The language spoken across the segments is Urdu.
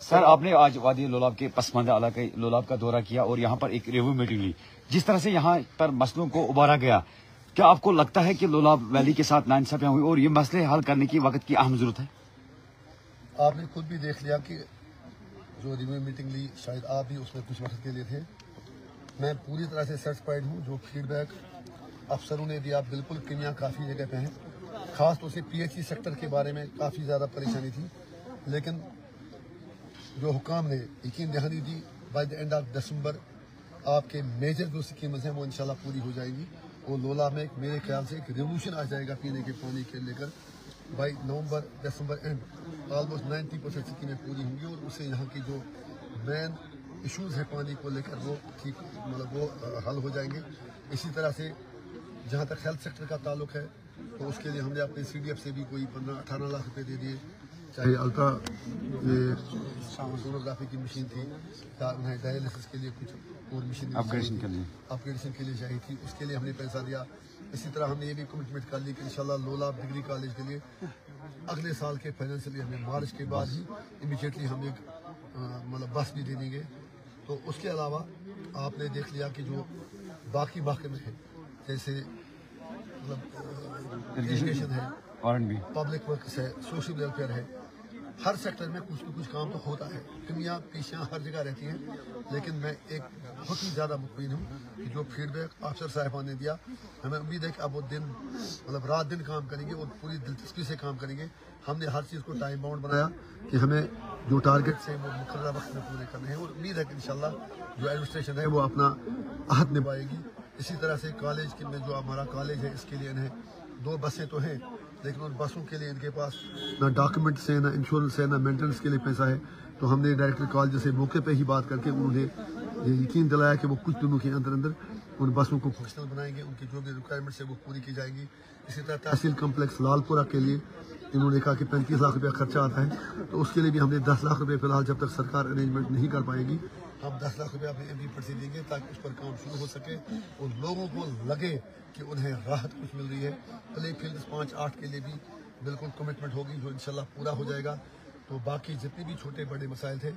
سر آپ نے آج وادی لولاب کے پسماندہ علاقے لولاب کا دورہ کیا اور یہاں پر ایک ریویو میٹنگ لی. جس طرح سے یہاں پر مسئلوں کو ابھارا گیا، کیا آپ کو لگتا ہے کہ لولاب ویلی کے ساتھ ناانصافیاں ہوئی اور یہ مسئلے حل کرنے کی وقت کی اہم ضرورت ہے؟ آپ نے خود بھی دیکھ لیا کہ جو ریویو میٹنگ لی، شاید آپ بھی اس میں کچھ وقت کے لیے تھے. میں پوری طرح سے سیٹسفائیڈ ہوں. جو فیڈ بیک افسروں نے دیا بالکل کمیاں کافی جگہ پہ ہیں. خاص طور سے پی ایچ ای سیکٹر کے بارے میں کافی زیادہ پریشانی تھی، لیکن جو حکام نے یقین دہانی دی by the end of December آپ کے میجر جو اسکیمز ہیں وہ انشاءاللہ پوری ہو جائیں گی. اور لولاب میں میرے خیال سے ایک ریولوشن آ جائے گا پینے کے پانی کے لے کر. By November December and almost 90% اسکیمیں پوری ہوں گی اور اس سے یہاں کی جو مین ایشوز ہیں پانی کو لے کر وہ ٹھیک وہ حل ہو جائیں گے. اسی طرح سے جہاں تک ہیلتھ سیکٹر کا تعلق ہے تو اس کے لیے ہم نے اپنے سی ڈی ایف سے بھی کوئی 15-18 لاکھ روپے دے دیے. چاہے الٹرا سونوگرافی کی مشین تھی یا انہیں ڈائلسس کے لیے کچھ اور مشین اپگریڈیشن کے لیے چاہیے تھی، اس کے لیے ہم نے پیسہ دیا. اسی طرح ہم نے یہ بھی کمٹمنٹ کر لی کہ انشاءاللہ لولاب ڈگری کالج کے لیے اگلے سال کے فائنینشیل ایئر میں مارچ کے بعد ہی امیڈیٹلی ہم ایک بس بھی دے دیں گے. تو اس کے علاوہ آپ نے دیکھ لیا کہ جو باقی محکمے ہیں جیسے ایجوکیشن ہے، پبلک ورکس ہے، سوشل ویلفیئر ہے، ہر سیکٹر میں کچھ نہ کچھ کام تو ہوتا ہے. کمیاں پیشیاں ہر جگہ رہتی ہیں، لیکن میں ایک بہت ہی زیادہ مطمئن ہوں کہ جو فیڈ بیک افسر صاحبان نے دیا، ہمیں امید ہے کہ اب وہ دن رات دن کام کریں گے اور پوری دلچسپی سے کام کریں گے. ہم نے ہر چیز کو ٹائم باؤنڈ بنایا کہ ہمیں جو ٹارگیٹس ہیں وہ مقررہ وقت میں پورے کرنے ہیں اور امید ہے کہ انشاءاللہ جو ایڈمنسٹریشن ہے وہ اپنا عہد نبھائے گی. اسی طرح سے کالج میں جو ہمارا کالج ہے اس کے لیے انہیں 2 بسیں تو ہیں، لیکن ان بسوں کے لیے ان کے پاس نہ ڈاکیومنٹس ہیں، نہ انشورنس ہے، نہ مینٹیننس کے لیے پیسہ ہے. تو ہم نے ڈائریکٹر کالج سے موقع پہ ہی بات کر کے انہوں نے یہ یقین دلایا کہ وہ کچھ دنوں کے اندر ان بسوں کو فنکشنل بنائیں گے. ان کی جو بھی ریکوائرمنٹس ہے وہ پوری کی جائیں گی. اسی طرح تحصیل کمپلیکس لال پورہ کے لیے انہوں نے کہا کہ 35 لاکھ روپیہ خرچہ آتا ہے، تو اس کے لیے بھی ہم نے 10 لاکھ روپے فی الحال جب تک سرکار ارینجمنٹ نہیں کر پائے گی ہم 10 لاکھ روپے اپنے MP پر سے دیں گے تاکہ اس پر کام شروع ہو سکے اور لوگوں کو لگے کہ انہیں راحت کچھ مل رہی ہے. پلے فیلڈز 5-8 کے لیے بھی بالکل کمٹمنٹ ہوگی جو انشاءاللہ پورا ہو جائے گا. تو باقی جتنے بھی چھوٹے بڑے مسائل تھے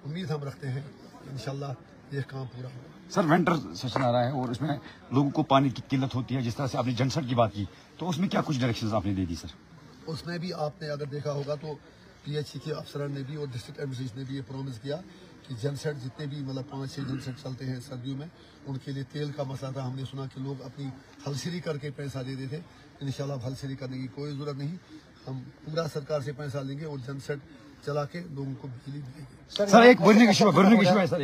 امید ہم رکھتے ہیں کہ انشاءاللہ یہ کام پورا ہوگا. سر ونٹر سیشن آ رہا ہے اور اس میں لوگوں کو پانی کی قلت ہوتی ہے. جس طرح سے آپ نے جنسٹ کی بات کی تو اس میں کیا کچھ ڈائریکشنز آپ نے دے دی سر؟ اس میں بھی آپ نے اگر دیکھا ہوگا تو پی ایچ سی کے افسران نے بھی اور ڈسٹرکٹ ایڈمنسٹریشن نے بھی یہ پرومس کیا کہ جنسٹ جتنے بھی 5-6 جنسٹ چلتے ہیں سردیوں میں ان کے لیے تیل کا مسئلہ تھا. ہم نے سنا کہ لوگ اپنی ہلسری کر کے پیسہ دے دیتے. انشاءاللہ اب ہلسری کرنے کی کوئی ضرورت نہیں. ہم پورا سرکار سے پیسہ لیں گے اور جنسٹ چلا کے لوگوں کو بجلی دیں گے. سر ایک بڑھنے کی ایشو ہے سر،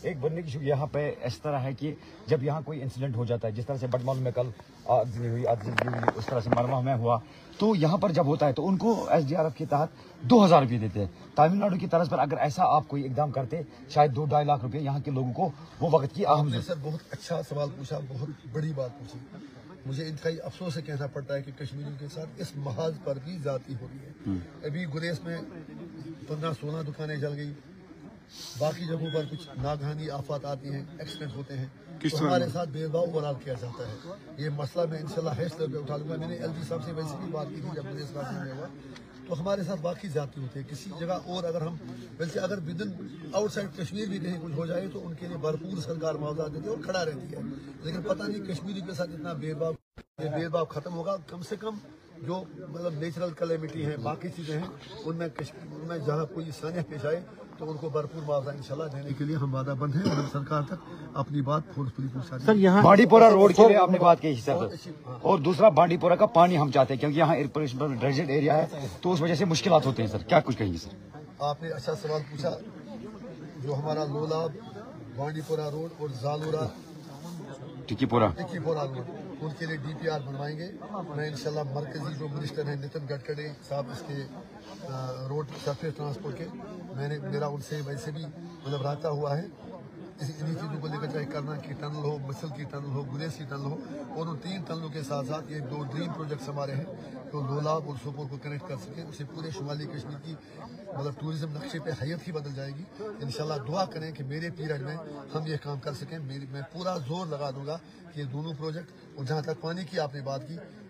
ایک بڑھنے کی ایشو یہاں پہ اس طرح ہے کہ جب یہاں کوئی انسیڈنٹ ہو جاتا ہے، جس طرح سے بٹمالو میں کل آگزنی ہوئی، اس طرح سے مروا میں ہوا، تو یہاں پر جب ہوتا ہے تو ان کو SDRF کے تحت 2000 روپے دیتے ہیں. تامل ناڈو کی طرز پر اگر ایسا آپ کوئی اقدام کرتے شاید 2-2.5 لاکھ روپے یہاں کے لوگوں کو وہ وقت کی اہم سر بہت اچھا سوال پوچھا، بہت بڑی بات پوچھی. مجھے انتہائی افسوس سے کہنا پڑتا ہے کہ کشمیریوں کے ساتھ اس محاذ پر بھی زیادتی ہو رہی ہے. ابھی گریز میں 15-16 دکانیں جل گئی، باقی جگہوں پر کچھ ناگہانی آفات آتی ہیں، ایکسیڈنٹ ہوتے ہیں تو ہمارے ساتھ بے باؤ برال کیا جاتا ہے. یہ مسئلہ میں انشاءاللہ ہیش لیول پہ اٹھا لوں گا. میں نے LG صاحب سے ویسے بھی بات کی تھی جب گریز کا میں ہوا، تو ہمارے ساتھ باقی زیادتی ہوتی ہے کسی جگہ. اور اگر ہم ویسے اگر ودن آؤٹ سائڈ کشمیر بھی کہیں کچھ ہو جائے تو ان کے لیے بھرپور سرکار معاوضہ دیتی ہے اور کھڑا رہتی ہے. لیکن پتہ نہیں کشمیری کے ساتھ اتنا یہ بھید بھاؤ ختم ہوگا. کم سے کم جو نیچرل کلیمٹی ہیں، باقی چیزیں ہیں، ان میں جہاں کوئی سانحہ پیش آئے تو ان کو بھرپور معاوضہ انشاءاللہ دینے کے لیے ہم وعدہ بند ہیں اور سرکار تک اپنی بات فورسفلی پہنچا دیں. یہاں بانڈی پورہ روڈ کے لیے آپ نے بات کی سر، اور دوسرا بانڈی پورہ کا پانی ہم چاہتے ہیں کیونکہ یہاں ڈریجڈ ایریا ہے تو اس وجہ سے مشکلات ہوتے ہیں. سر کیا کچھ کہیں گے سر؟ آپ نے اچھا سوال پوچھا. جو ہمارا لولاب بانڈی پورہ روڈ اور زالورہ ٹکی پورہ روڈ ان کے لیے DPR بنوائیں گے. میں انشاءاللہ مرکزی جو منسٹر ہیں نتن گڈکری صاحب اس کے روڈ سرفیس ٹرانسپورٹ کے، میرا ان سے ویسے بھی رابطہ ہوا ہے انہی چیزوں کو لے کر، چاہے کرنا کی ٹنل ہو، مسل کی ٹنل ہو، گریز کی ٹنل ہو. اور ان 3 ٹنلوں کے ساتھ ساتھ یہ 2 ڈریم پروجیکٹس ہمارے ہیں جو لولاب اور سوپور کو کنیکٹ کر سکیں. اسے پورے شمالی کشمیر کی ٹوریزم نقشے پہ حیت ہی بدل جائے گی. انشاءاللہ دعا کریں کہ میرے پیریڈ میں ہم یہ کام کر سکیں. میں پورا زور لگا دوں گا کہ یہ دونوں پروجیکٹ، اور جہاں تک پانی کی آپ نے بات کی،